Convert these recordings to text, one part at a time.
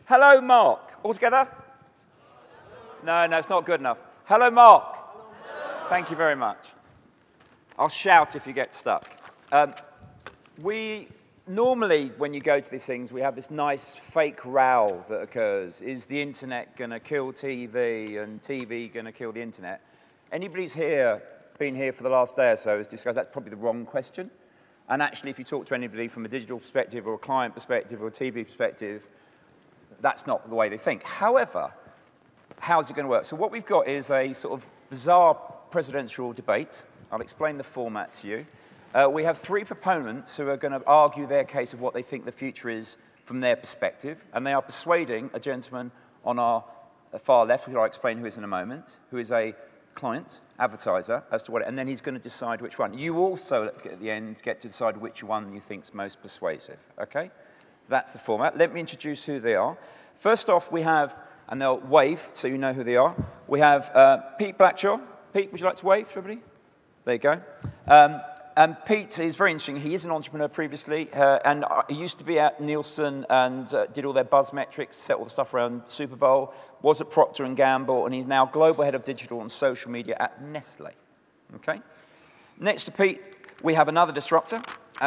Hello, Mark. All together? No, it's not good enough. Hello, Mark. Thank you very much. I'll shout if you get stuck. Normally, when you go to these things, we have this nice fake row that occurs. Is the internet going to kill TV and TV going to kill the internet? Anybody's here, been here for the last day or so has discussed that's probably the wrong question. And actually, if you talk to anybody from a digital perspective or a client perspective or a TV perspective, that's not the way they think. However, how's it going to work? So what we've got is a sort of bizarre presidential debate. I'll explain the format to you. We have three proponents who are going to argue their case of what they think the future is from their perspective, and they are persuading a gentleman on our far left, who I'll explain who is in a moment, who is a client, advertiser, as to what, and then he's going to decide which one. You also, at the end, get to decide which one you think is most persuasive, okay? So that's the format. Let me introduce who they are. First off, we have, and they'll wave so you know who they are, we have Pete Blackshaw. Pete, would you like to wave for everybody? There you go. And Pete is very interesting. He is an entrepreneur previously, and he used to be at Nielsen and did all their buzz metrics, set all the stuff around Super Bowl, was at Procter & Gamble, and he's now global head of digital and social media at Nestle. Okay? Next to Pete, we have another disruptor.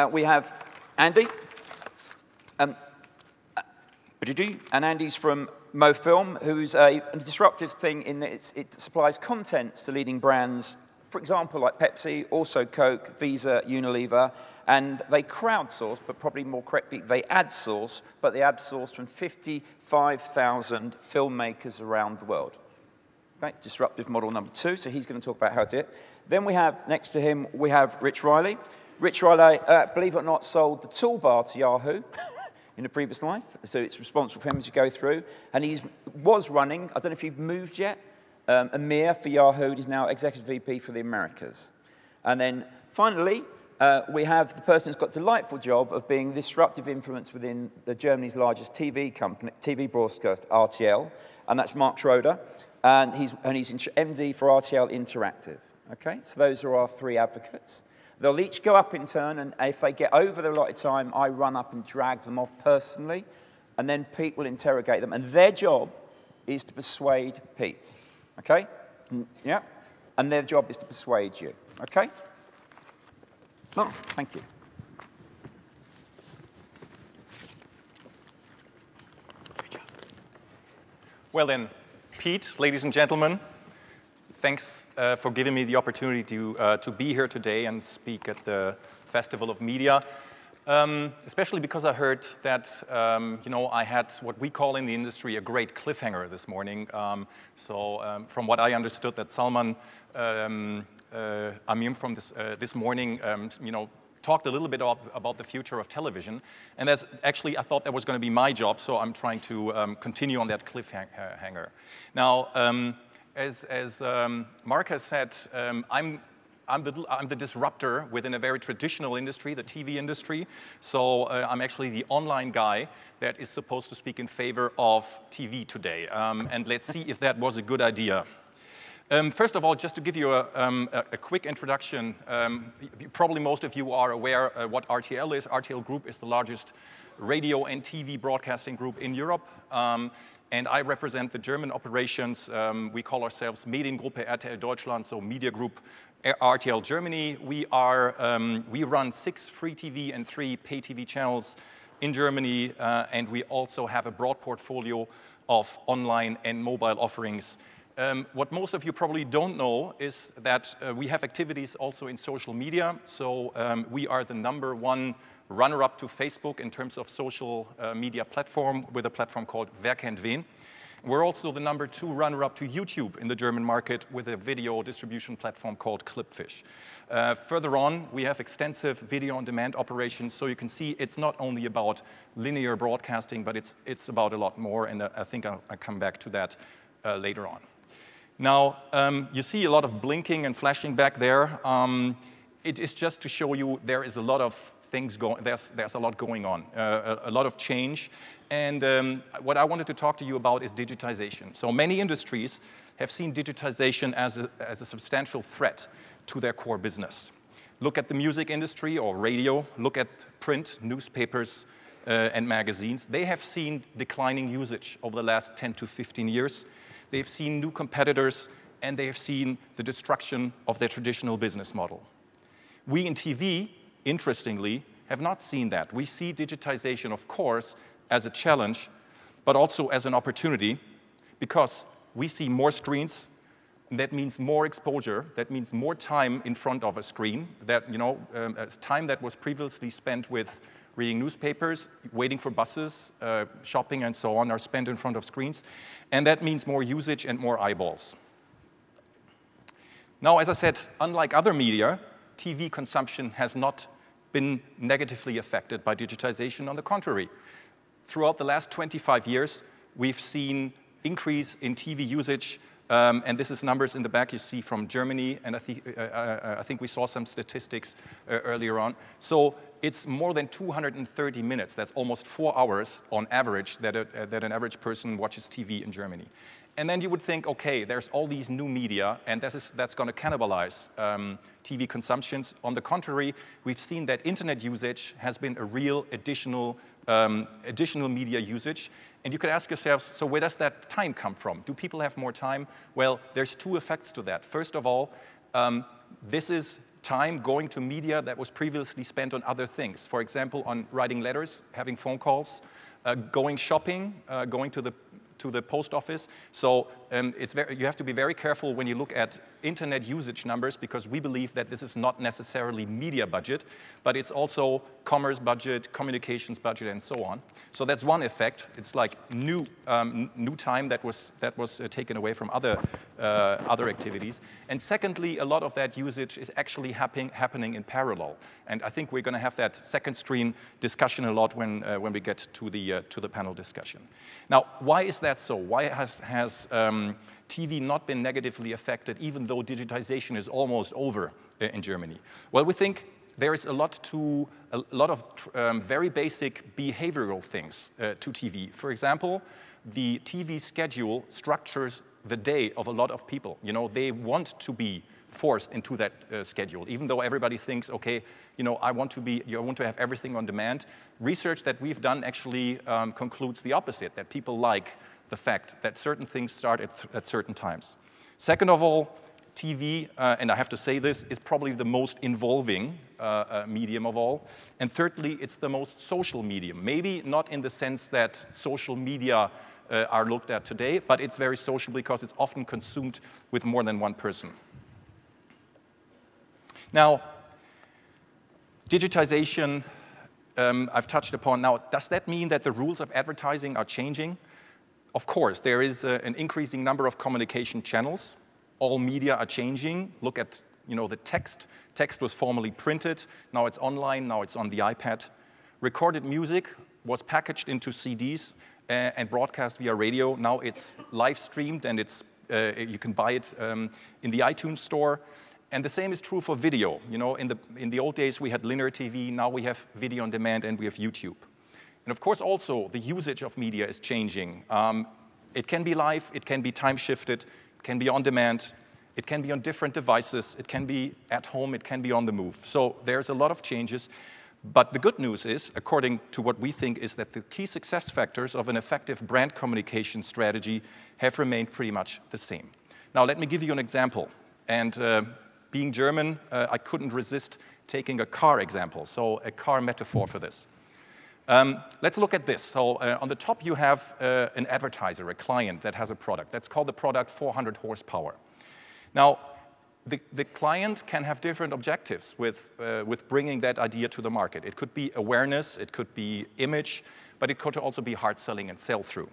We have Andy. And Andy's from MOFILM, who's a disruptive thing in that it supplies content to leading brands, for example, like Pepsi, also Coke, Visa, Unilever, and they crowdsource, but probably more correctly, they ad source, but they ad source from 55,000 filmmakers around the world. Right? Disruptive model number 2, so he's going to talk about how to do it. Then we have, next to him, we have Rich Riley. Rich Riley, believe it or not, sold the toolbar to Yahoo in a previous life, so it's responsible for him as you go through. And he was running, I don't know if you've moved yet, EMEA for Yahoo. He's now Executive VP for the Americas. And then finally, we have the person who's got a delightful job of being disruptive influence within Germany's largest TV company, TV broadcast, RTL, and that's Marc Schröder. And he's MD for RTL Interactive. Okay, so those are our three advocates. They'll each go up in turn, and if they get over their allotted time, I run up and drag them off personally, and then Pete will interrogate them. And their job is to persuade Pete. Okay? Yeah? And their job is to persuade you. Okay? Oh, thank you. Good job. Well then, Pete, ladies and gentlemen, thanks for giving me the opportunity to be here today and speak at the Festival of Media. Especially because I heard that, I had what we call in the industry a great cliffhanger this morning. From what I understood, that Salman Amim from this morning, talked a little bit about the future of television. And I thought that was going to be my job, so I'm trying to continue on that cliffhanger. Now, as Mark has said, I'm the disruptor within a very traditional industry, the TV industry. So I'm actually the online guy that is supposed to speak in favor of TV today. And let's see if that was a good idea. First of all, just to give you a quick introduction, probably most of you are aware what RTL is. RTL Group is the largest radio and TV broadcasting group in Europe. And I represent the German operations. We call ourselves Mediengruppe RTL Deutschland, so Media Group RTL Germany. We run 6 free TV and 3 pay TV channels in Germany, and we also have a broad portfolio of online and mobile offerings. What most of you probably don't know is that we have activities also in social media. So we are the #1 runner-up to Facebook in terms of social media platform with a platform called Wer kennt wen. We're also the #2 runner-up to YouTube in the German market with a video distribution platform called Clipfish. Further on, we have extensive video-on-demand operations, so you can see it's not only about linear broadcasting, but it's about a lot more, and I think I'll come back to that later on. Now, you see a lot of blinking and flashing back there. It is just to show you there is a lot of things going, there's a lot going on, a lot of change. And what I wanted to talk to you about is digitization. So many industries have seen digitization as a substantial threat to their core business. Look at the music industry or radio, look at print, newspapers, and magazines, they have seen declining usage over the last 10 to 15 years. They've seen new competitors, and they have seen the destruction of their traditional business model. We in TV, interestingly, have not seen that. We see digitization, of course, as a challenge, but also as an opportunity, because we see more screens. That means more exposure. That means more time in front of a screen. That, time that was previously spent with reading newspapers, waiting for buses, shopping, and so on, are spent in front of screens. And that means more usage and more eyeballs. Now, as I said, unlike other media, TV consumption has not been negatively affected by digitization. On the contrary, throughout the last 25 years, we've seen increase in TV usage. And this is numbers in the back you see from Germany, and I think we saw some statistics earlier on. So it's more than 230 minutes. That's almost 4 hours on average that an average person watches TV in Germany. And then you would think, okay, there's all these new media, and that's going to cannibalize TV consumptions. On the contrary, we've seen that internet usage has been a real additional media usage. And you could ask yourselves, so where does that time come from? Do people have more time? Well, there's two effects to that. First of all, this is time going to media that was previously spent on other things. For example, on writing letters, having phone calls, going shopping, going to the post office. So you have to be very careful when you look at internet usage numbers, because we believe that this is not necessarily media budget, but it's also commerce budget, communications budget, and so on. So that's one effect. It's like new time that was taken away from other activities. And secondly, a lot of that usage is actually happening in parallel. And I think we're going to have that second screen discussion a lot when we get to the panel discussion. Now, why is that so? Why has TV not been negatively affected, even though digitization is almost over in Germany? Well, we think there is a lot of very basic behavioral things to TV. For example, the TV schedule structures the day of a lot of people. They want to be forced into that schedule, even though everybody thinks, okay, I want to have everything on demand. Research that we've done actually concludes the opposite, that people like the fact that certain things start at certain times. Second of all, TV, and I have to say this, is probably the most involving medium of all. And thirdly, it's the most social medium. Maybe not in the sense that social media are looked at today, but it's very social because it's often consumed with more than one person. Now, digitization, I've touched upon. Now, does that mean that the rules of advertising are changing? Of course, there is an increasing number of communication channels. All media are changing. Look at the text. Text was formerly printed. Now it's online. Now it's on the iPad. Recorded music was packaged into CDs and broadcast via radio. Now it's live streamed, and you can buy it in the iTunes store. And the same is true for video. In the old days we had linear TV. Now we have video on demand, and we have YouTube. And of course, also, the usage of media is changing. It can be live, it can be time-shifted, it can be on demand, it can be on different devices, it can be at home, it can be on the move. So there's a lot of changes. But the good news is, according to what we think, is that the key success factors of an effective brand communication strategy have remained pretty much the same. Now, let me give you an example. And being German, I couldn't resist taking a car example, so a car metaphor for this. Let's look at this. So on the top you have an advertiser, a client that has a product. Let's call the product 400 horsepower. Now, the client can have different objectives with bringing that idea to the market. It could be awareness, it could be image, but it could also be hard selling and sell-through.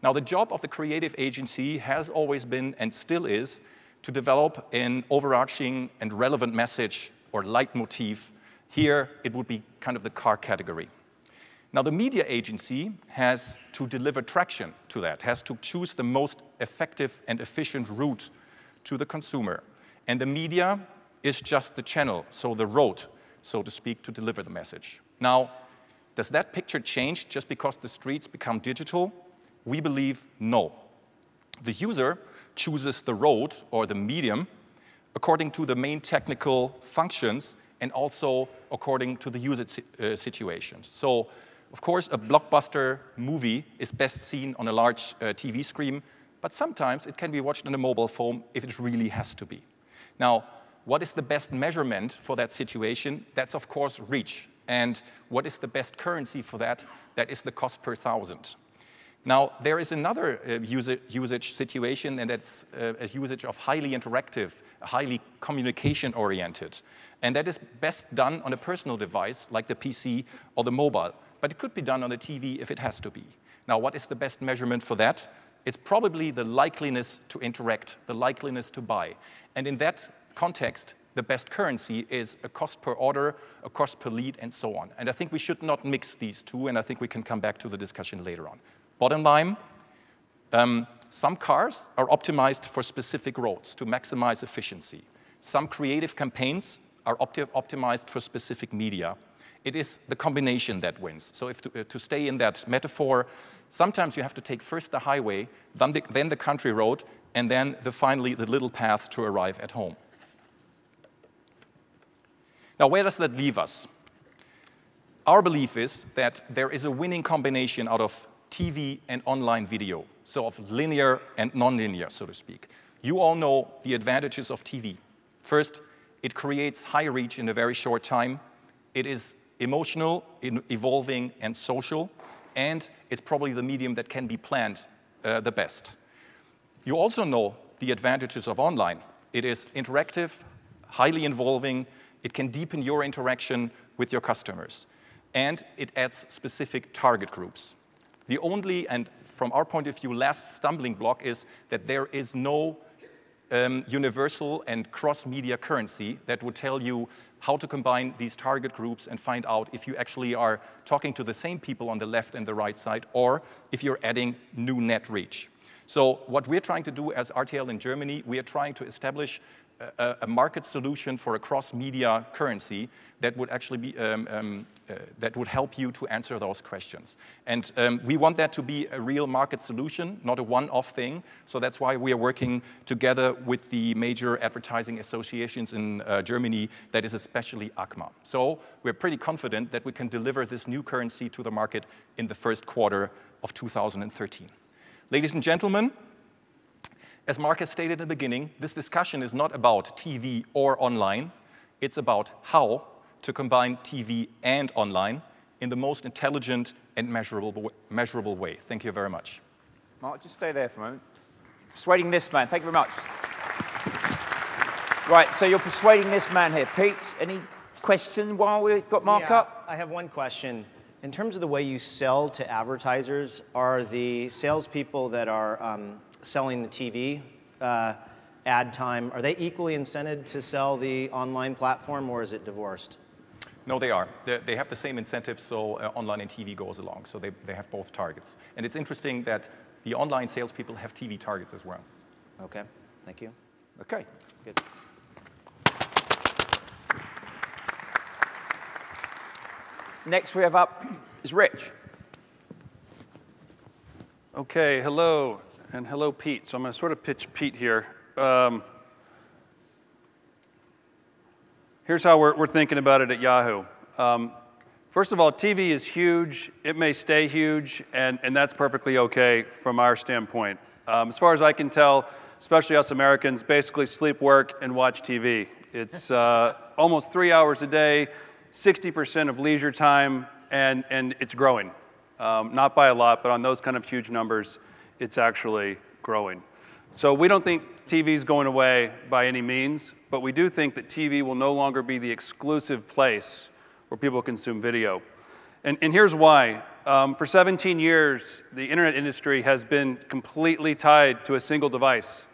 Now, the job of the creative agency has always been, and still is, to develop an overarching and relevant message or leitmotif. Here, it would be kind of the car category. Now, the media agency has to deliver traction to that, has to choose the most effective and efficient route to the consumer. And the media is just the channel, so the road, so to speak, to deliver the message. Now, does that picture change just because the streets become digital? We believe no. The user chooses the road or the medium according to the main technical functions and also according to the user situation. So Of course, a blockbuster movie is best seen on a large TV screen, but sometimes it can be watched on a mobile phone if it really has to be. Now, what is the best measurement for that situation? That's, of course, reach. And what is the best currency for that? That is the cost per thousand. Now, there is another usage situation, and that's a usage of highly interactive, highly communication-oriented. And that is best done on a personal device, like the PC or the mobile. But it could be done on the TV if it has to be. Now, what is the best measurement for that? It's probably the likeliness to interact, the likeliness to buy. And in that context, the best currency is a cost per order, a cost per lead, and so on. And I think we should not mix these two, and I think we can come back to the discussion later on. Bottom line, some cars are optimized for specific roads to maximize efficiency. Some creative campaigns are optimized for specific media. It is the combination that wins. So if to stay in that metaphor, sometimes you have to take first the highway, then the country road, and then finally the little path to arrive at home. Now, where does that leave us? Our belief is that there is a winning combination out of TV and online video, so of linear and non-linear, so to speak. You all know the advantages of TV. First, it creates high reach in a very short time. It is emotional, evolving, and social, and it's probably the medium that can be planned the best. You also know the advantages of online. It is interactive, highly involving, it can deepen your interaction with your customers, and it adds specific target groups. The only, and from our point of view, last stumbling block is that there is no universal and cross-media currency that would tell you how to combine these target groups and find out if you actually are talking to the same people on the left and the right side, or if you're adding new net reach. So what we're trying to do as RTL in Germany, we are trying to establish a market solution for a cross-media currency that would actually be, that would help you to answer those questions. And we want that to be a real market solution, not a one-off thing. So that's why we are working together with the major advertising associations in Germany, that is especially ACMA. So we're pretty confident that we can deliver this new currency to the market in the first quarter of 2013. Ladies and gentlemen, as Marc has stated in the beginning, this discussion is not about TV or online. It's about how to combine TV and online in the most intelligent and measurable way. Thank you very much. Marc, just stay there for a moment. Persuading this man. Thank you very much. Right, so you're persuading this man here. Pete, any question while we've got Marc up? I have one question. In terms of the way you sell to advertisers, are the salespeople that are selling the TV ad time, are they equally incented to sell the online platform, or is it divorced? No, they are. They have the same incentives, so online and TV goes along. So they have both targets. And it's interesting that the online salespeople have TV targets as well. Okay, thank you. Okay. Good. Next we have up is Rich. Okay, hello, and hello, Pete. So I'm going to sort of pitch Pete here. Here's how we're thinking about it at Yahoo. First of all, TV is huge. It may stay huge, and that's perfectly okay from our standpoint. As far as I can tell, especially us Americans, basically sleep, work, and watch TV. It's almost 3 hours a day, 60% of leisure time, and it's growing. Not by a lot, but on those kind of huge numbers, it's actually growing. So we don't think TV is going away by any means, but we do think that TV will no longer be the exclusive place where people consume video. And here's why. For 17 years, the internet industry has been completely tied to a single device,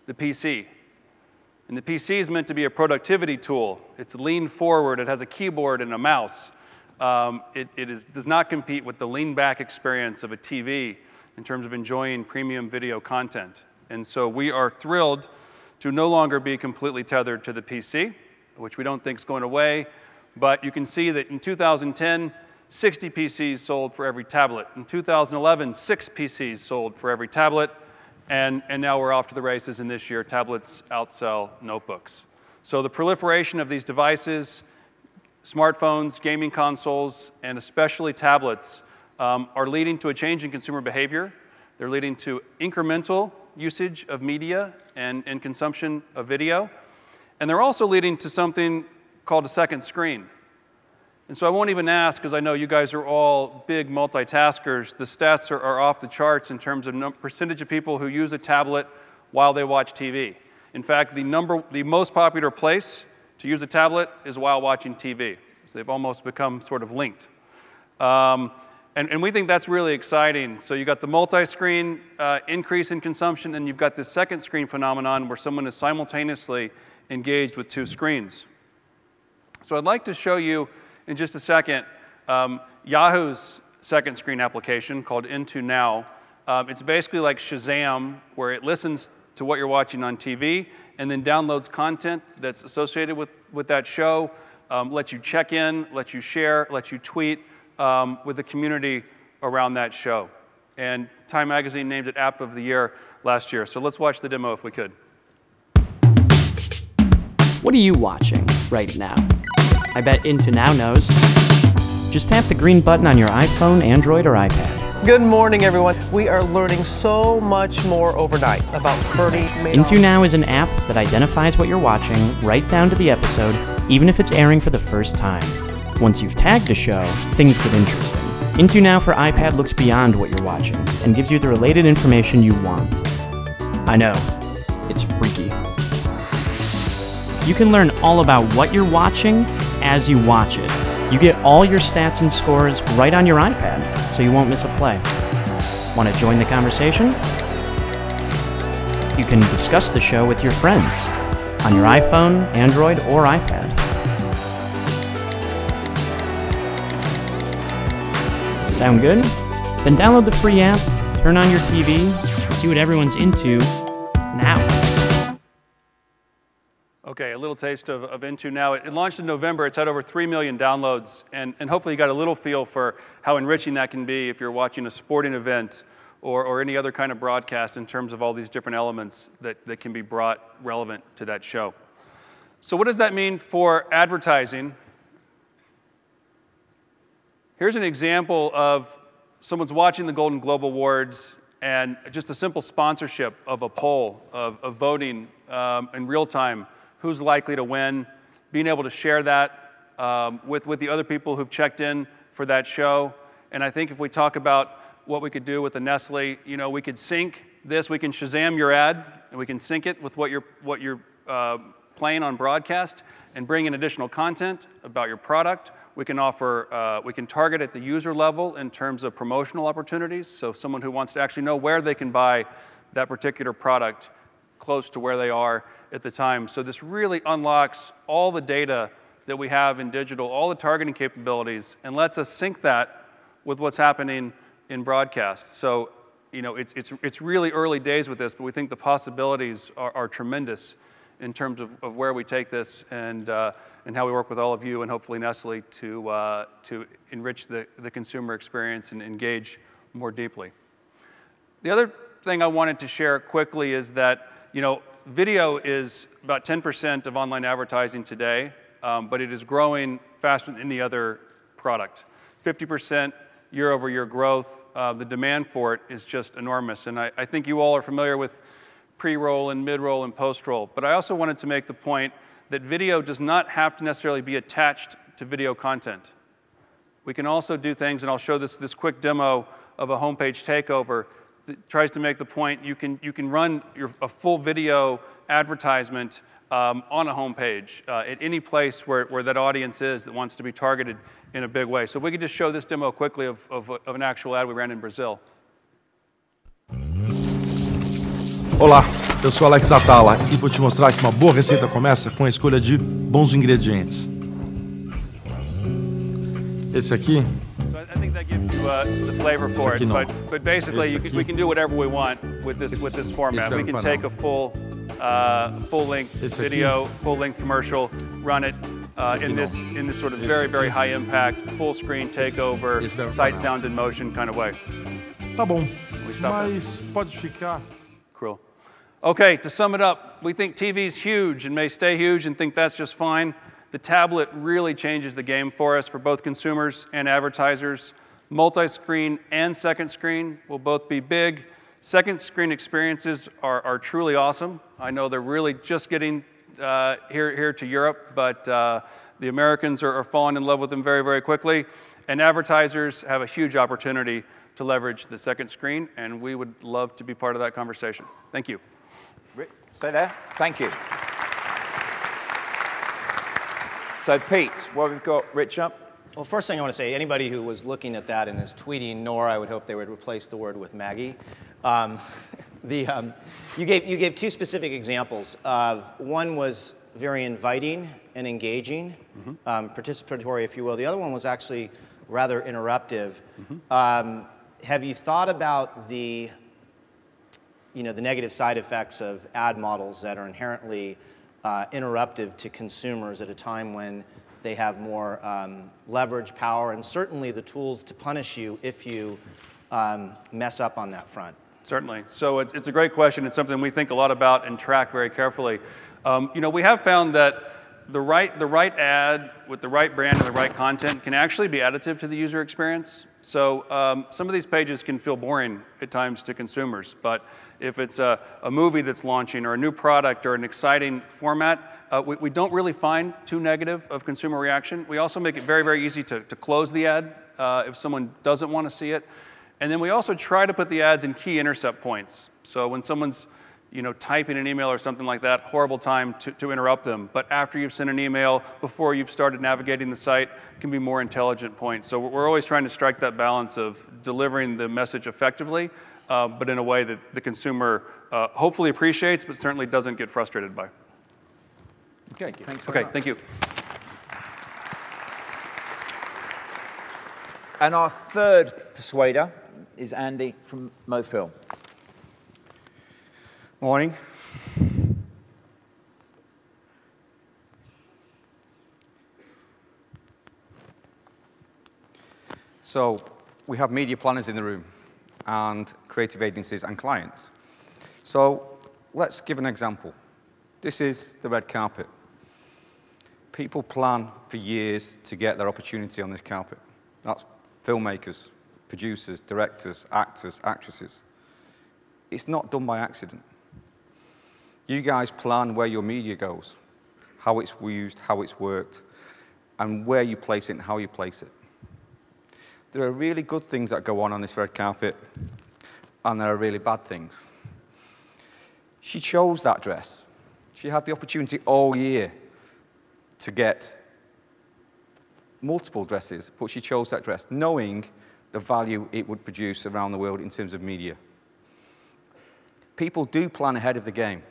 the PC. And the PC is meant to be a productivity tool. It's lean forward, it has a keyboard and a mouse. It does not compete with the lean back experience of a TV in terms of enjoying premium video content. And so we are thrilled to no longer be completely tethered to the PC, which we don't think is going away. But you can see that in 2010, 60 PCs sold for every tablet. In 2011, 6 PCs sold for every tablet. And now we're off to the races, and this year tablets outsell notebooks. So the proliferation of these devices smartphones, gaming consoles, and especially tablets are leading to a change in consumer behavior. They're leading to incremental usage of media and consumption of video. And they're also leading to something called a second screen. And so I won't even ask, because I know you guys are all big multitaskers. The stats are off the charts in terms of percentage of people who use a tablet while they watch TV. In fact, the most popular place to use a tablet is while watching TV. So they've almost become sort of linked. And we think that's really exciting. So you've got the multi-screen increase in consumption, and you've got this second screen phenomenon where someone is simultaneously engaged with two screens. So I'd like to show you in just a second Yahoo's second screen application called Into Now. It's basically like Shazam, where it listens to what you're watching on TV and then downloads content that's associated with that show, lets you check in, lets you share, lets you tweet with the community around that show. And Time Magazine named it App of the Year last year. So let's watch the demo if we could. What are you watching right now? I bet Into Now knows. Just tap the green button on your iPhone, Android, or iPad. Good morning, everyone. We are learning so much more overnight about Bernie Madoff. Into Now is an app that identifies what you're watching right down to the episode, even if it's airing for the first time. Once you've tagged a show, things get interesting. Into Now for iPad looks beyond what you're watching and gives you the related information you want. I know, it's freaky. You can learn all about what you're watching as you watch it. You get all your stats and scores right on your iPad, so you won't miss a play. Want to join the conversation? You can discuss the show with your friends on your iPhone, Android, or iPad. Sound good? Then download the free app, turn on your TV, and see what everyone's into now. Okay, a little taste of Into Now. It launched in November. It's had over 3 million downloads, and hopefully you got a little feel for how enriching that can be if you're watching a sporting event or any other kind of broadcast in terms of all these different elements that can be brought relevant to that show. So what does that mean for advertising? Here's an example of someone's watching the Golden Globe Awards and just a simple sponsorship of a poll, of voting in real time. Who's likely to win, being able to share that with the other people who've checked in for that show. And I think if we talk about what we could do with the Nestle, you know, we could sync this, we can Shazam your ad, and we can sync it with what you're playing on broadcast and bring in additional content about your product. We can offer, we can target at the user level in terms of promotional opportunities. So someone who wants to actually know where they can buy that particular product close to where they are at the time. So this really unlocks all the data that we have in digital, all the targeting capabilities, and lets us sync that with what's happening in broadcast. So, you know, it's really early days with this, but we think the possibilities are tremendous in terms of where we take this and how we work with all of you and hopefully Nestle to enrich the consumer experience and engage more deeply. The other thing I wanted to share quickly is that, you know, video is about 10% of online advertising today, but it is growing faster than any other product. 50% year-over-year growth. The demand for it is just enormous. And I think you all are familiar with pre-roll and mid-roll and post-roll. But I also wanted to make the point that video does not have to necessarily be attached to video content. We can also do things, and I'll show this quick demo of a homepage takeover that tries to make the point you can run a full video advertisement on a homepage at any place where that audience is that wants to be targeted in a big way. So we could just show this demo quickly of an actual ad we ran in Brazil. Olá, eu sou Alex Atala e vou te mostrar que uma boa receita começa com a escolha de bons ingredientes. Esse aqui. So I think that gives you the flavor for it. But basically, we can do whatever we want with this format. We can take a full-length video, full-length commercial, run it in this sort of very high impact, full screen takeover, sight, sound, and motion kind of way. Tá bom, mas pode ficar. Cool. Okay, to sum it up, we think TV is huge and may stay huge and think that's just fine. The tablet really changes the game for us for both consumers and advertisers. Multi-screen and second screen will both be big. Second screen experiences are truly awesome. I know they're really just getting here to Europe, but the Americans are falling in love with them very, very quickly. And advertisers have a huge opportunity to leverage the second screen, and we would love to be part of that conversation. Thank you. Stay there. Thank you. So, Pete, what we've got, Rich up? Well, first thing I want to say, anybody who was looking at that and is tweeting Nora, I would hope they would replace the word with Maggie. You gave two specific examples. One was very inviting and engaging, participatory, if you will. The other one was actually rather interruptive. Have you thought about the negative side effects of ad models that are inherently interruptive to consumers at a time when they have more leverage, power, and certainly the tools to punish you if you mess up on that front? Certainly. So it's a great question. It's something we think a lot about and track very carefully. We have found that the right ad with the right brand and the right content can actually be additive to the user experience. So some of these pages can feel boring at times to consumers, but if it's a movie that's launching or a new product or an exciting format, we don't really find too negative of consumer reaction. We also make it very, very easy to close the ad if someone doesn't want to see it. And then we also try to put the ads in key intercept points. So when someone's typing an email or something like that, horrible time to interrupt them. But after you've sent an email, before you've started navigating the site, can be more intelligent points. So we're always trying to strike that balance of delivering the message effectively, but in a way that the consumer hopefully appreciates, but certainly doesn't get frustrated by. Okay, thanks. Okay, thank you. And our third persuader is Andy from MOFILM. Morning. So we have media planners in the room and creative agencies and clients. So let's give an example. This is the red carpet. People plan for years to get their opportunity on this carpet. That's filmmakers, producers, directors, actors, actresses. It's not done by accident. You guys plan where your media goes, how it's used, how it's worked, and where you place it and how you place it. There are really good things that go on this red carpet, and there are really bad things. She chose that dress. She had the opportunity all year to get multiple dresses, but she chose that dress, knowing the value it would produce around the world in terms of media. People do plan ahead of the game.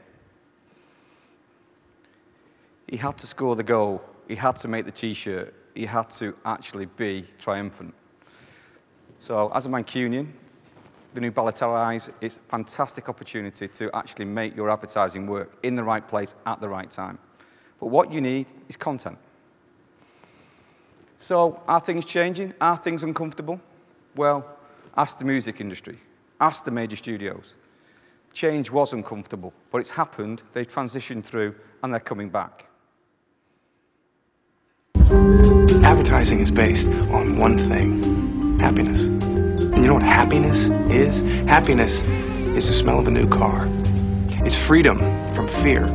He had to score the goal. He had to make the T-shirt. He had to actually be triumphant. So as a Mancunian, the new Balotelli Eyes is a fantastic opportunity to actually make your advertising work in the right place at the right time. But what you need is content. So are things changing? Are things uncomfortable? Well, ask the music industry. Ask the major studios. Change was uncomfortable, but it's happened, they've transitioned through, and they're coming back. Advertising is based on one thing, happiness. And you know what happiness is? Happiness is the smell of a new car. It's freedom from fear.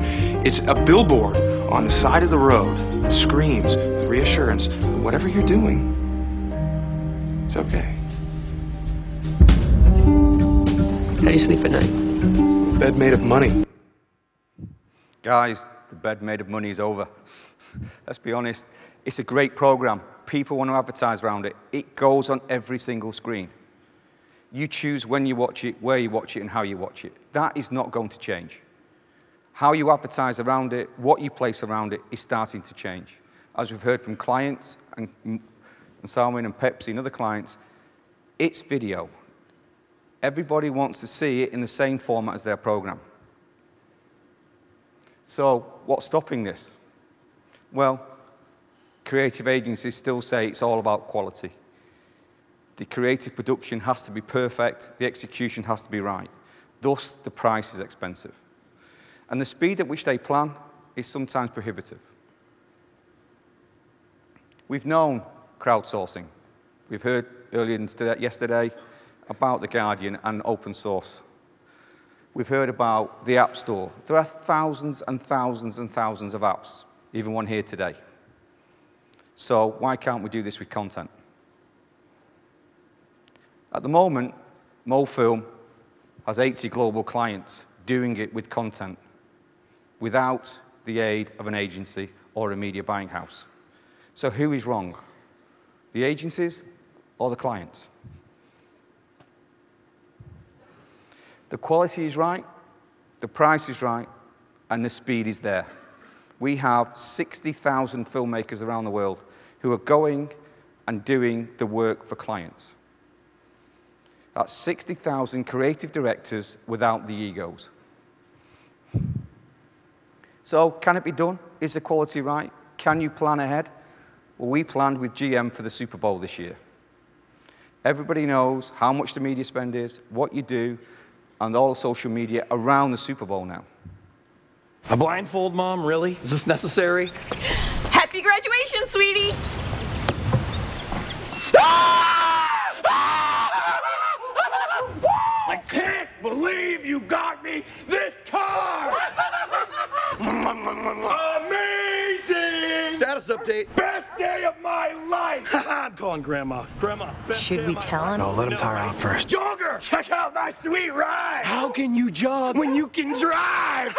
It's a billboard on the side of the road that screams with reassurance that whatever you're doing, it's okay. How do you sleep at night? Bed made of money. Guys, the bed made of money is over. Let's be honest, it's a great program. People want to advertise around it. It goes on every single screen. You choose when you watch it, where you watch it, and how you watch it. That is not going to change. How you advertise around it, what you place around it, is starting to change. As we've heard from clients, and Salmon and Pepsi and other clients, it's video. Everybody wants to see it in the same format as their program. So what's stopping this? Well, creative agencies still say it's all about quality. The creative production has to be perfect, the execution has to be right. Thus, the price is expensive. And the speed at which they plan is sometimes prohibitive. We've known crowdsourcing. We've heard earlier yesterday about The Guardian and open source. We've heard about the App Store. There are thousands and thousands and thousands of apps, even one here today. So why can't we do this with content? At the moment, MOFILM has 80 global clients doing it with content without the aid of an agency or a media buying house. So who is wrong? The agencies or the clients? The quality is right, the price is right, and the speed is there. We have 60,000 filmmakers around the world who are going and doing the work for clients. That's 60,000 creative directors without the egos. So, can it be done? Is the quality right? Can you plan ahead? Well, we planned with GM for the Super Bowl this year. Everybody knows how much the media spend is, what you do, and all the social media around the Super Bowl now. A blindfold, Mom? Really? Is this necessary? Happy graduation, sweetie! I can't believe you got me this car! Amazing! Status update. Best day of my life! I'm calling Grandma. Grandma, best Should we tell him? No, let him tire out first. Jogger! Check out my sweet ride! How can you jog when you can drive?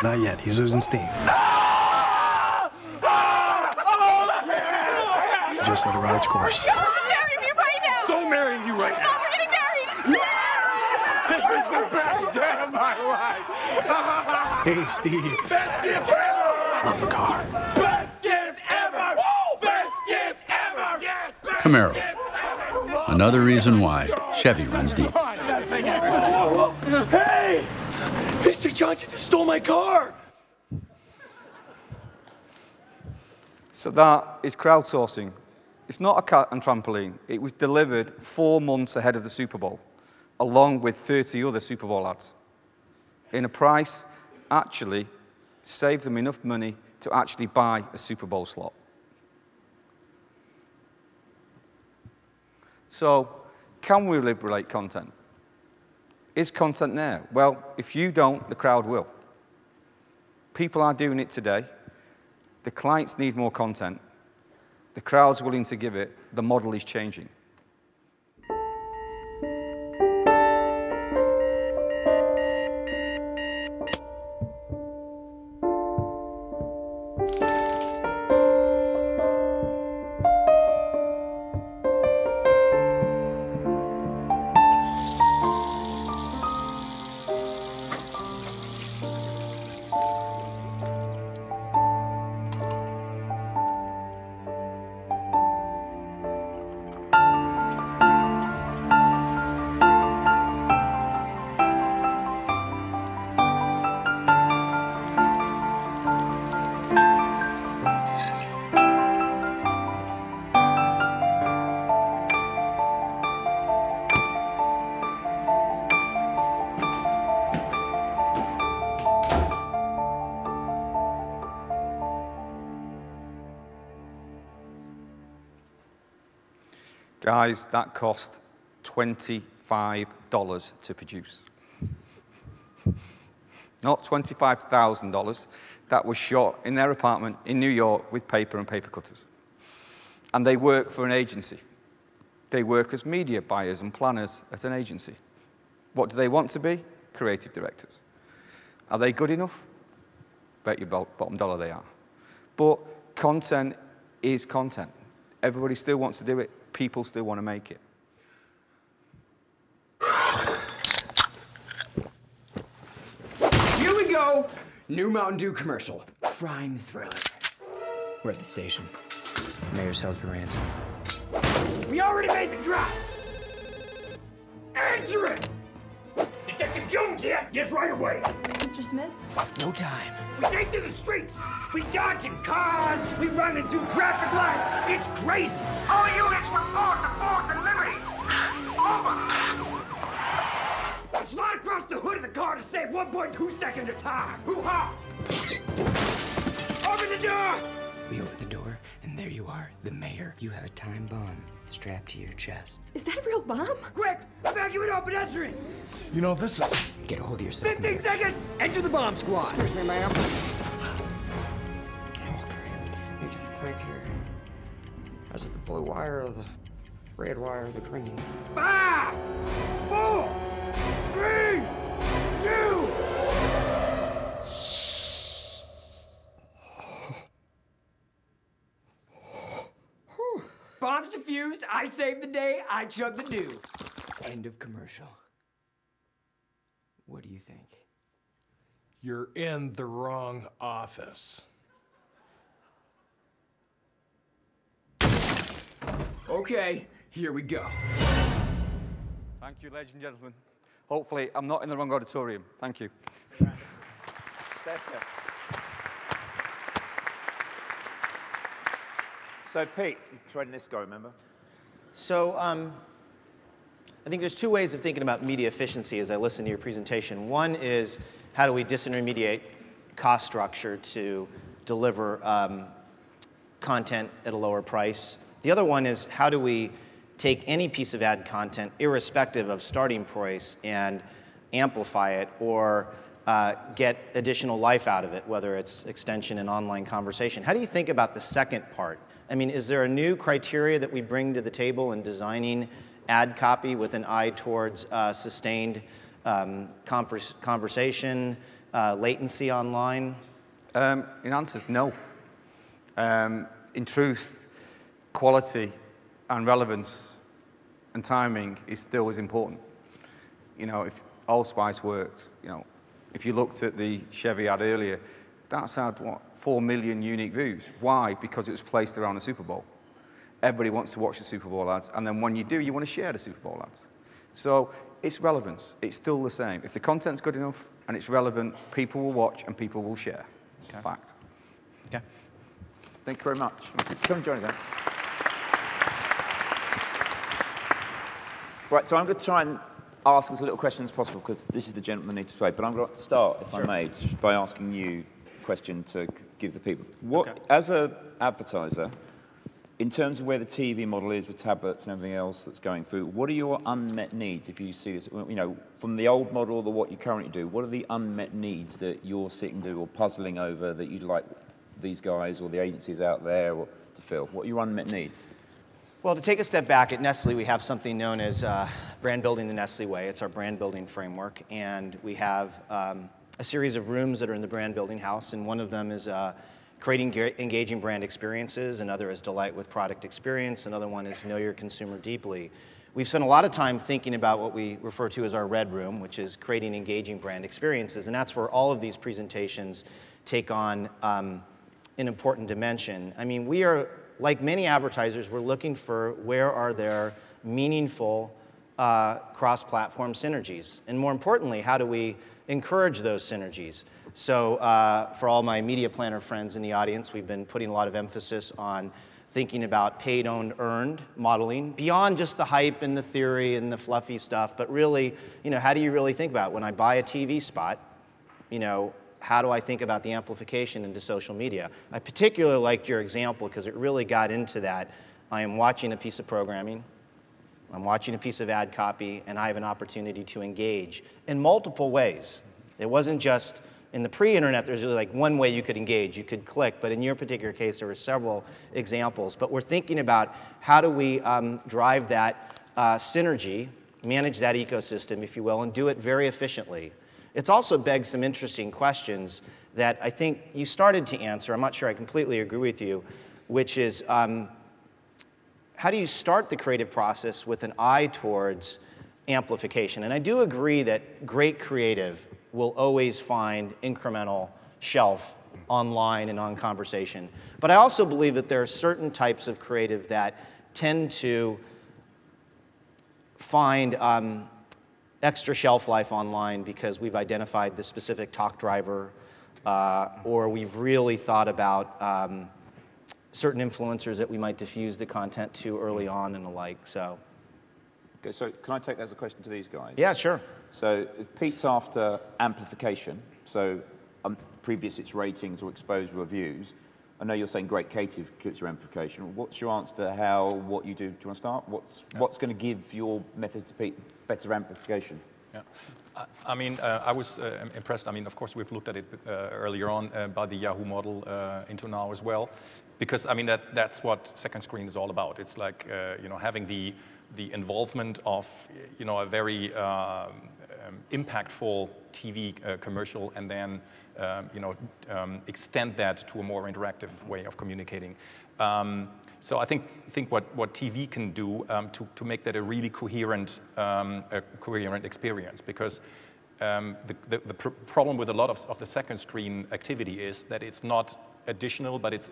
Not yet. He's losing steam. Just let it run its course. Marry me right now! So marrying you right now. We're getting married! This is the best day of my life. Hey, Steve. Best gift ever. Love the car. Best gift ever. Woo! Best gift ever. Yes. Camaro. Another reason why Chevy runs deep. Hey! Mr. Johnson just stole my car. So that is crowdsourcing. It's not a cat and trampoline. It was delivered 4 months ahead of the Super Bowl, along with 30 other Super Bowl ads, in a price actually saved them enough money to actually buy a Super Bowl slot. So, can we liberate content? Is content there? Well, if you don't, the crowd will. People are doing it today. The clients need more content. The crowd's willing to give it. The model is changing. Guys, that cost $25 to produce. Not $25,000. That was shot in their apartment in New York with paper and paper cutters. And they work for an agency. They work as media buyers and planners at an agency. What do they want to be? Creative directors. Are they good enough? Bet your bottom dollar they are. But content is content. Everybody still wants to do it. People still want to make it. Here we go. New Mountain Dew commercial. Crime thriller. We're at the station. The mayor's held for ransom. We already made the drop. Answer it. Detective Jones here. Yes, right away. Mr. Smith? No time. We take to the streets. We dodging cars. We running through traffic lights. It's crazy. All units report to 4th and Liberty. Over. I slide across the hood of the car to save 1.2 seconds of time. Hoo-ha! Open the door. We open the door, and there you are. are the mayor. You have a time bomb strapped to your chest. Is that a real bomb? Quick! Evacuate all pedestrians! You know, this is... Get a hold of yourself. 15 seconds! Enter the bomb squad! Excuse me, ma'am. You just think here. Is it the blue wire or the red wire or the green? 5, 4, 3, 2. Bombs defused, I saved the day, I chugged the dew. End of commercial. What do you think? You're in the wrong office. Okay, here we go. Thank you, ladies and gentlemen. Hopefully, I'm not in the wrong auditorium. Thank you. So, Pete, where did this go, remember? So, I think there's two ways of thinking about media efficiency as I listen to your presentation. One is, how do we disintermediate cost structure to deliver content at a lower price? The other one is, how do we take any piece of ad content, irrespective of starting price, and amplify it or get additional life out of it, whether it's extension and online conversation? How do you think about the second part? I mean, is there a new criteria that we bring to the table in designing ad copy with an eye towards sustained conversation, latency online? In answer is no. In truth, quality and relevance and timing is still as important. You know, if Allspice worked, you know, if you looked at the Chevy ad earlier, that's had, what, 4 million unique views. Why? Because it was placed around the Super Bowl. Everybody wants to watch the Super Bowl ads, and then when you do, you want to share the Super Bowl ads. So it's relevance. It's still the same. If the content's good enough and it's relevant, people will watch and people will share. Okay. Fact. Okay. Thank you very much. Come and join us then. Right, so I'm going to try and ask as little questions as possible because this is the gentleman that needs to play. But I'm going to start, if I may, just by asking you a question to give the people. As an advertiser, in terms of where the TV model is with tablets and everything else that's going through, what are your unmet needs if you see this? You know, from the old model to what you currently do, what are the unmet needs that you're sitting to or puzzling over that you'd like these guys or the agencies out there to fill? What are your unmet needs? Well, to take a step back, at Nestle, we have something known as brand building the Nestle way. It's our brand building framework, and we have a series of rooms that are in the brand building house, and one of them is creating engaging brand experiences, another is delight with product experience, another one is know your consumer deeply. We've spent a lot of time thinking about what we refer to as our red room, which is creating engaging brand experiences, and that's where all of these presentations take on an important dimension. I mean, we are, like many advertisers, we're looking for where are there meaningful cross-platform synergies, and more importantly, how do we encourage those synergies? So for all my media planner friends in the audience, we've been putting a lot of emphasis on thinking about paid, owned, earned modeling, beyond just the hype and the theory and the fluffy stuff, but really, you know, how do you really think about it? When I buy a TV spot, you know, how do I think about the amplification into social media? I particularly liked your example because it really got into that. I am watching a piece of programming, I'm watching a piece of ad copy, and I have an opportunity to engage in multiple ways. It wasn't just, in the pre-internet, there's really like one way you could engage. You could click, but in your particular case, there were several examples. But we're thinking about how do we drive that synergy, manage that ecosystem, if you will, and do it very efficiently. It's also begged some interesting questions that I think you started to answer. I'm not sure I completely agree with you, which is how do you start the creative process with an eye towards amplification? And I do agree that great creative will always find incremental shelf online and on conversation. But I also believe that there are certain types of creative that tend to find extra shelf life online because we've identified the specific talk driver or we've really thought about certain influencers that we might diffuse the content to early on and the like. So. Okay, so can I take that as a question to these guys? Yeah, sure. So if Pete's after amplification, so previous its ratings or exposure reviews, I know you're saying great creative your amplification. What's your answer to how, what you do? Do you want to start? What's going to give your method to better amplification? Yeah. I mean, I was impressed. I mean, of course, we've looked at it earlier on by the Yahoo model into now as well, because I mean that's what second screen is all about. It's like you know, having the involvement of a very impactful TV commercial, and then extend that to a more interactive way of communicating. So I think what TV can do to make that a really coherent experience, because the problem with a lot of the second screen activity is that it's not additional, but it's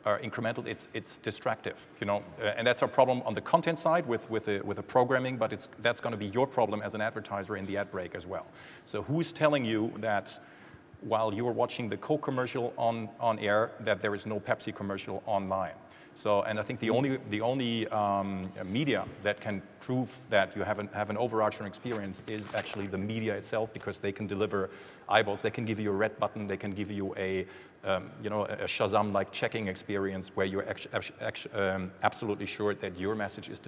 incremental. It's distractive, and that's our problem on the content side with the programming. But that's going to be your problem as an advertiser in the ad break as well. So who's telling you that while you're watching the Coke commercial on air, that there is no Pepsi commercial online? So, and I think the only media that can prove that you have an overarching experience is actually the media itself, because they can deliver eyeballs. They can give you a red button. They can give you a Shazam-like checking experience where you're absolutely sure that your message is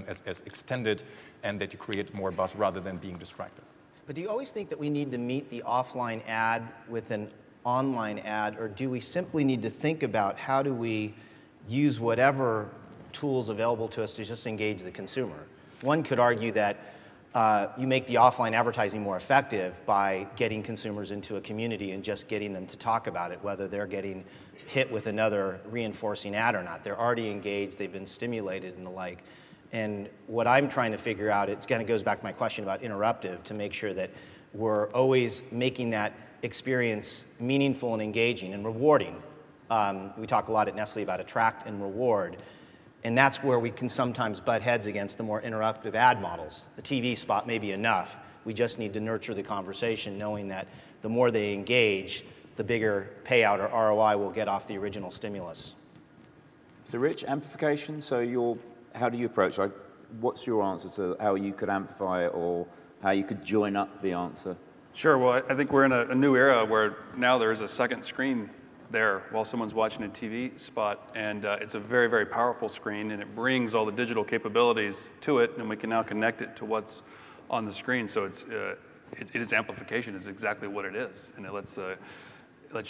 as extended and that you create more buzz rather than being distracted. But do you always think that we need to meet the offline ad with an online ad, or do we simply need to think about how do we use whatever tools available to us to just engage the consumer? One could argue that you make the offline advertising more effective by getting consumers into a community and just getting them to talk about it, whether they're getting hit with another reinforcing ad or not. They're already engaged, they've been stimulated and the like. And what I'm trying to figure out, it kind of goes back to my question about interruptive, to make sure that we're always making that experience meaningful and engaging and rewarding. We talk a lot at Nestle about attract and reward, and that's where we can sometimes butt heads against the more interruptive ad models. The TV spot may be enough. We just need to nurture the conversation, knowing that the more they engage, the bigger payout or ROI we'll get off the original stimulus. So Rich, amplification, so how do you approach it? What's your answer to how you could amplify it, or how you could join up the answer? Sure, well, I think we're in a new era where now there is a second screen there while someone's watching a TV spot, and it's a very, very powerful screen, and it brings all the digital capabilities to it, and we can now connect it to what's on the screen. So it is amplification is exactly what it is, and it lets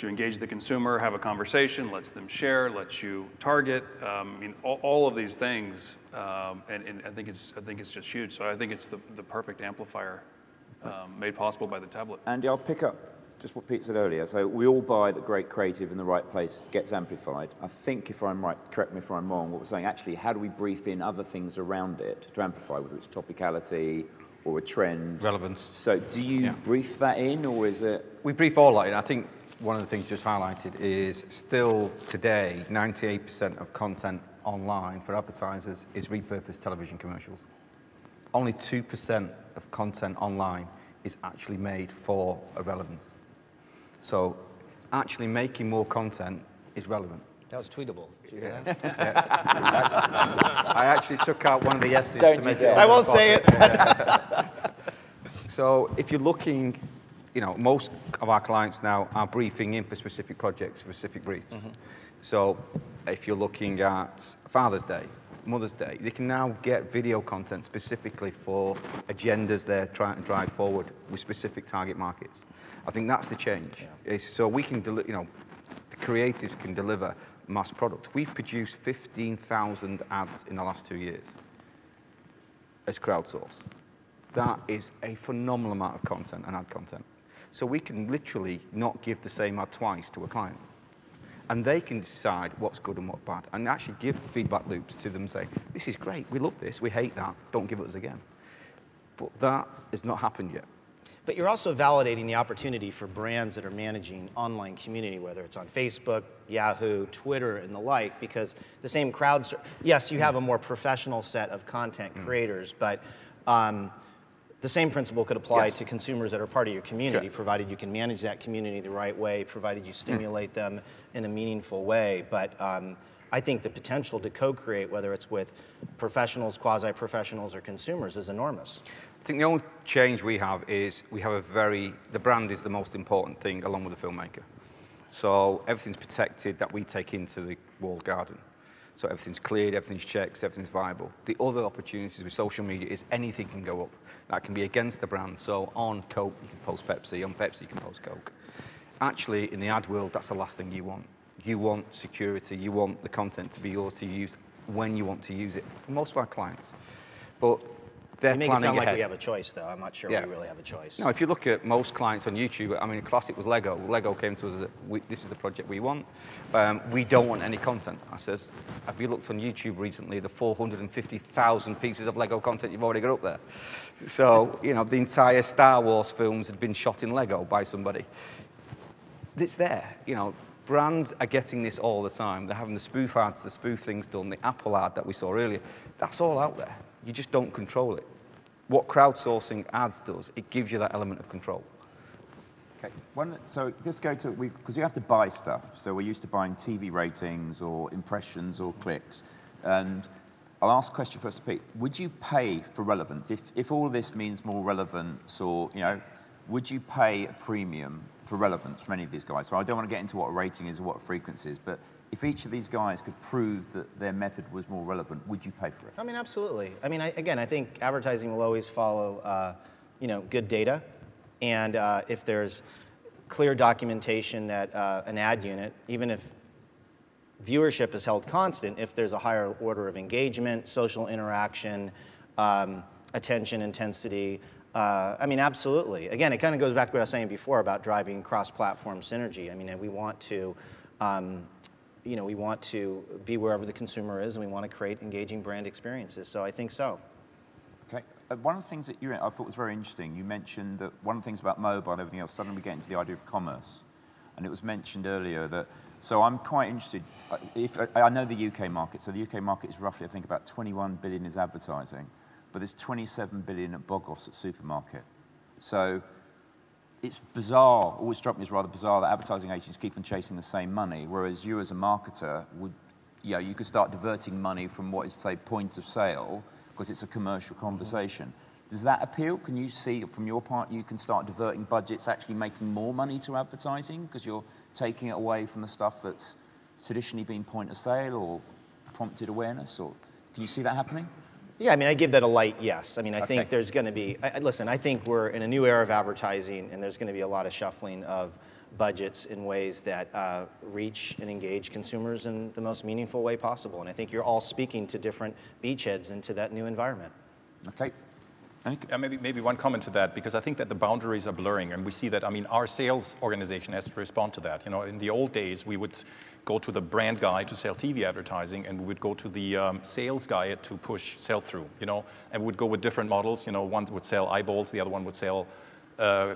you engage the consumer, have a conversation, lets them share, lets you target. I mean, all of these things, and I think it's just huge. So I think it's the perfect amplifier made possible by the tablet. Andy, I'll pick up just what Pete said earlier. So we all buy that great creative in the right place gets amplified. I think, if I'm right, correct me if I'm wrong, what we're saying, actually, how do we brief in other things around it to amplify, whether it's topicality or a trend? Relevance. So do you brief that in, or is it? We brief all that in. I think one of the things just highlighted is still today, 98% of content online for advertisers is repurposed television commercials. Only 2% of content online is actually made for a relevance. So actually making more content is relevant. That was tweetable. Did you hear that? Yeah. I actually took out one of the S's to make it. I won't say it. So if you're looking, most of our clients now are briefing in for specific projects, specific briefs. Mm-hmm. So if you're looking at Father's Day, Mother's Day, they can now get video content specifically for agendas they're trying to drive forward with specific target markets. I think that's the change. Yeah. So we can the creatives can deliver mass product. We've produced 15,000 ads in the last 2 years as crowdsourced. That is a phenomenal amount of content and ad content. So we can literally not give the same ad twice to a client. And they can decide what's good and what's bad, and actually give feedback loops to them and say, this is great, we love this, we hate that, don't give it us again. But that has not happened yet. But you're also validating the opportunity for brands that are managing online community, whether it's on Facebook, Yahoo, Twitter, and the like, because the same crowds, yes, you have a more professional set of content creators, but the same principle could apply to consumers that are part of your community, provided you can manage that community the right way, provided you stimulate them in a meaningful way. But I think the potential to co-create, whether it's with professionals, quasi-professionals, or consumers, is enormous. I think the only change we have is we have the brand is the most important thing along with the filmmaker. So everything's protected that we take into the walled garden. So everything's cleared, everything's checked, everything's viable. The other opportunities with social media is anything can go up. That can be against the brand. So on Coke, you can post Pepsi. On Pepsi, you can post Coke. Actually, in the ad world, that's the last thing you want. You want security. You want the content to be yours to use when you want to use it, for most of our clients. But they're You make it planning sound ahead. like we have a choice, though. I'm not sure we really have a choice. No, if you look at most clients on YouTube, I mean, classic was Lego. Lego came to us as, this is the project we want. We don't want any content. I says, have you looked on YouTube recently, the 450,000 pieces of Lego content you've already got up there? So, you know, the entire Star Wars films had been shot in Lego by somebody. It's there, you know. Brands are getting this all the time. They're having the spoof ads, the spoof things done, the Apple ad that we saw earlier. That's all out there. You just don't control it. What crowdsourcing ads does, it gives you that element of control. Okay, so just go to, because you have to buy stuff. So we're used to buying TV ratings or impressions or clicks. And I'll ask a question first to Pete. Would you pay for relevance? If all of this means more relevance or, you know, would you pay a premium for relevance from any of these guys? So I don't want to get into what a rating is or what a frequency is, but if each of these guys could prove that their method was more relevant, would you pay for it? I mean, absolutely. I mean, again, I think advertising will always follow, you know, good data, and if there's clear documentation that an ad unit, even if viewership is held constant, if there's a higher order of engagement, social interaction, attention intensity, I mean, absolutely. Again, it kind of goes back to what I was saying before about driving cross-platform synergy. I mean, we want to, you know, we want to be wherever the consumer is, and we want to create engaging brand experiences. So I think so. Okay. One of the things that I thought was very interesting, you mentioned that one of the things about mobile and everything else, suddenly we get into the idea of commerce. And it was mentioned earlier that, so I'm quite interested, I know the UK market, so the UK market is roughly, I think, about 21 billion is advertising. But there's 27 billion at bog-offs at supermarket. So it's bizarre, always struck me as rather bizarre that advertising agencies keep on chasing the same money, whereas you as a marketer would, you know, you could start diverting money from what is, say, point of sale, because it's a commercial conversation. Does that appeal? Can you see from your part you can start diverting budgets, actually making more money to advertising, because you're taking it away from the stuff that's traditionally been point of sale or prompted awareness? Or can you see that happening? Yeah, I mean, I give that a light yes. I mean, I think there's going to be, listen, I think we're in a new era of advertising, and there's going to be a lot of shuffling of budgets in ways that reach and engage consumers in the most meaningful way possible. And I think you're all speaking to different beachheads into that new environment. Okay. Maybe one comment to that, because I think that the boundaries are blurring, and we see that, I mean, our sales organization has to respond to that. You know, in the old days, we would go to the brand guy to sell TV advertising, and we would go to the sales guy to push sell-through, you know, and we would go with different models. You know, one would sell eyeballs, the other one would sell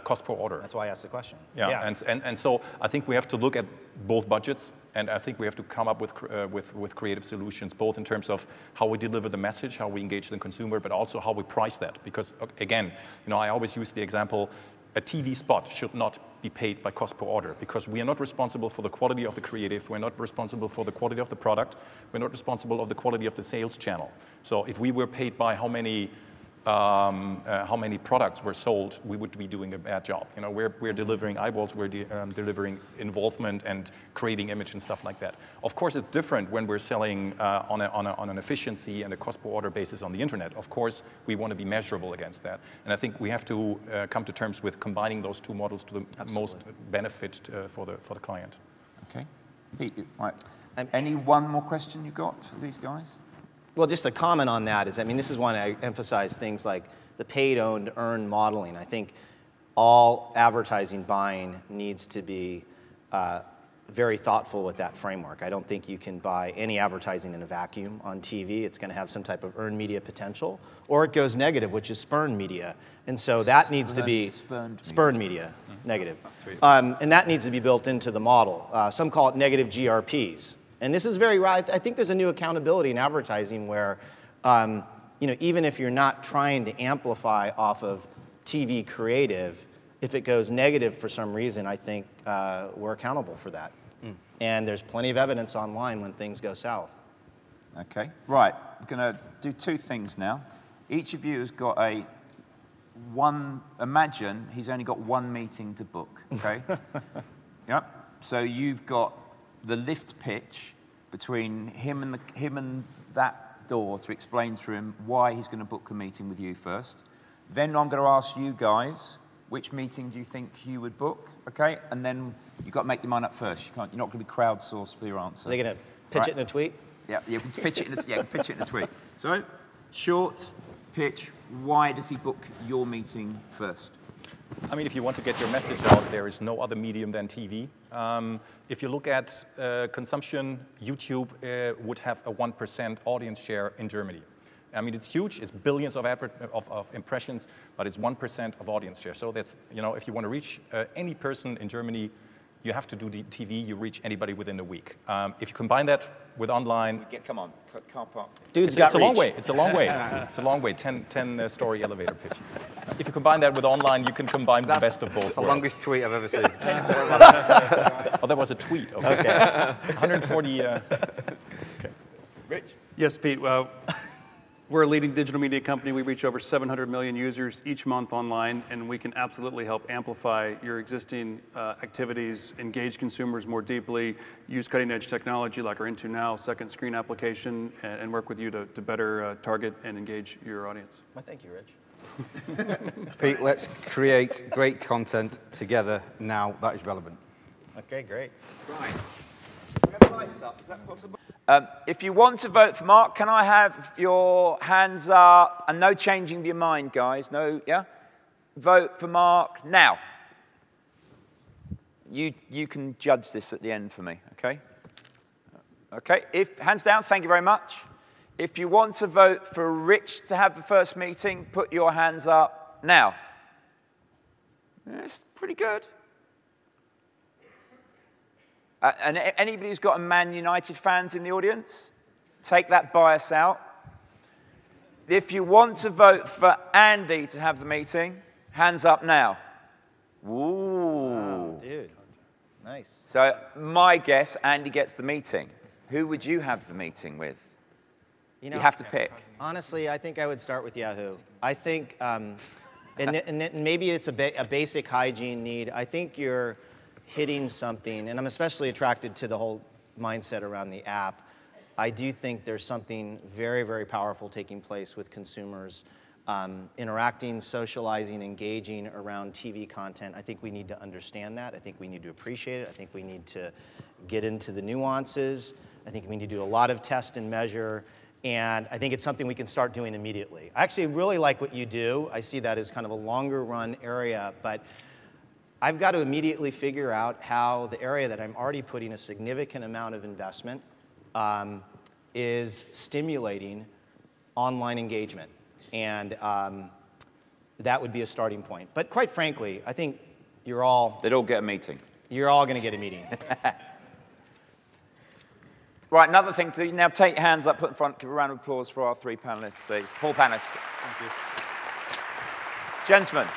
cost per order. That's why I asked the question. Yeah. And so I think we have to look at both budgets, and I think we have to come up with creative solutions, both in terms of how we deliver the message, how we engage the consumer, but also how we price that. Because again, you know, I always use the example, a TV spot should not be paid by cost per order, because we are not responsible for the quality of the creative, we're not responsible for the quality of the product, we're not responsible of the quality of the sales channel. So if we were paid by how many products were sold, we would be doing a bad job. You know, we're delivering eyeballs, we're delivering involvement and creating image and stuff like that. Of course, it's different when we're selling on an efficiency and a cost per order basis on the internet. Of course, we want to be measurable against that. And I think we have to come to terms with combining those two models to the most benefit for the client. Okay. Pete, right. Any one more question you got for these guys? Well, just a comment on that is, I mean, this is why I emphasize things like the paid, owned, earned modeling. I think all advertising buying needs to be very thoughtful with that framework. I don't think you can buy any advertising in a vacuum on TV. It's going to have some type of earned media potential, or it goes negative, which is spurned media. And so that needs to be spurned media, negative. And that needs to be built into the model. Some call it negative GRPs. And this is very right. I think there's a new accountability in advertising where, you know, even if you're not trying to amplify off of TV creative, if it goes negative for some reason, I think we're accountable for that. And there's plenty of evidence online when things go south. Okay, right. We're going to do two things now. Each of you has got imagine he's only got one meeting to book, okay? Yep. So you've got the lift pitch between him and that door to explain to him why he's going to book a meeting with you first. Then I'm going to ask you guys, which meeting do you think you would book? Okay, and then you've got to make your mind up first. You're not going to be crowdsourced for your answer. Are they going to pitch it in a tweet? Yeah, you can pitch it in a tweet. So, short pitch, why does he book your meeting first? I mean, if you want to get your message out, there is no other medium than TV. If you look at consumption, YouTube would have a 1% audience share in Germany. I mean, it's huge. It's billions of impressions, but it's 1% of audience share. So that's, you know, if you want to reach any person in Germany, you have to do TV. You reach anybody within a week. If you combine that with online, come on, car park. Dude's it's a long way. It's a long way. It's a long way. 10-story elevator pitch. If you combine that with online, you can combine the best of both worlds. That's the longest tweet I've ever seen. Oh, that was a tweet. Okay. 140. Okay. Rich. Yes, Pete. We're a leading digital media company. We reach over 700 million users each month online, and we can absolutely help amplify your existing activities, engage consumers more deeply, use cutting-edge technology like our Into Now second screen application, and work with you to better target and engage your audience. Well, thank you, Rich. Pete, let's create great content together now that is relevant. Okay, great. Right. We have lights up. Is that possible? If you want to vote for Mark, can I have your hands up? And no changing of your mind, guys. No, yeah? Vote for Mark now. You can judge this at the end for me, okay? Okay, hands down, thank you very much. If you want to vote for Rich to have the first meeting, put your hands up now. That's pretty good. And anybody who's got a Man United fans in the audience, take that bias out. If you want to vote for Andy to have the meeting, hands up now. Ooh. Wow, dude. Nice. So my guess, Andy gets the meeting. Who would you have the meeting with? You have to pick. Honestly, I think I would start with Yahoo. I think, and maybe it's a basic hygiene need. I think you're hitting something, and I'm especially attracted to the whole mindset around the app. I do think there's something very, very powerful taking place with consumers interacting, socializing, engaging around TV content. I think we need to understand that. I think we need to appreciate it. I think we need to get into the nuances. I think we need to do a lot of test and measure, and I think it's something we can start doing immediately. I actually really like what you do. I see that as kind of a longer run area, but I've got to immediately figure out how the area that I'm already putting a significant amount of investment is stimulating online engagement. And that would be a starting point. But quite frankly, I think you're all... They'd all get a meeting. You're all going to get a meeting. Right, another thing to do. Now take your hands up, put in front, give a round of applause for our 3 panelists, please. 4 panelists. Thank you. Gentlemen,